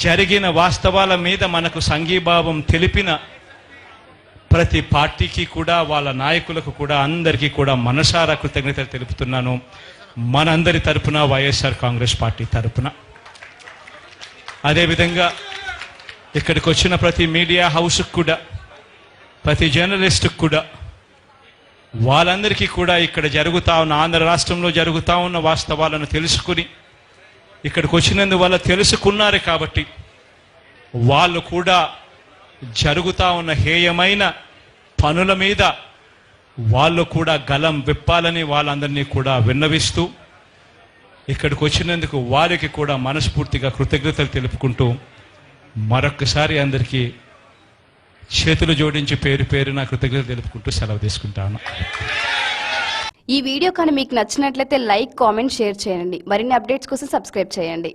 జరిగిన వాస్తవాల మీద మనకు సంఘీభావం తెలిపిన ప్రతి పార్టీకి కూడా వాళ్ళ నాయకులకు కూడా అందరికీ కూడా మనసారా కృతజ్ఞతలు తెలుపుతున్నాను. మనందరి తరపున, వైఎస్ఆర్ కాంగ్రెస్ పార్టీ తరపున. అదేవిధంగా ఇక్కడికి వచ్చిన ప్రతి మీడియా హౌస్కి కూడా, ప్రతి జర్నలిస్టుకు కూడా, వాళ్ళందరికీ కూడా ఇక్కడ జరుగుతూ ఉన్న, ఆంధ్ర రాష్ట్రంలో జరుగుతూ ఉన్న వాస్తవాలను తెలుసుకుని ఇక్కడికి వచ్చినందువల్ల తెలుసుకున్నారు కాబట్టి వాళ్ళు కూడా జరుగుతూ ఉన్న హేయమైన పనుల మీద వాళ్ళు కూడా గలం విప్పాలని వాళ్ళందరినీ కూడా విన్నవిస్తూ ఇక్కడికి వచ్చినందుకు వారికి కూడా మనస్ఫూర్తిగా కృతజ్ఞతలు తెలుపుకుంటూ మరొక్కసారి అందరికీ చేతులు జోడించి పేరు పేరున కృతజ్ఞతలు తెలుపుకుంటూ సెలవు తీసుకుంటాను. ఈ వీడియో కానీ మీకు నచ్చినట్లయితే లైక్, కామెంట్, షేర్ చేయండి. మరిన్ని అప్డేట్స్ కోసం సబ్స్క్రైబ్ చేయండి.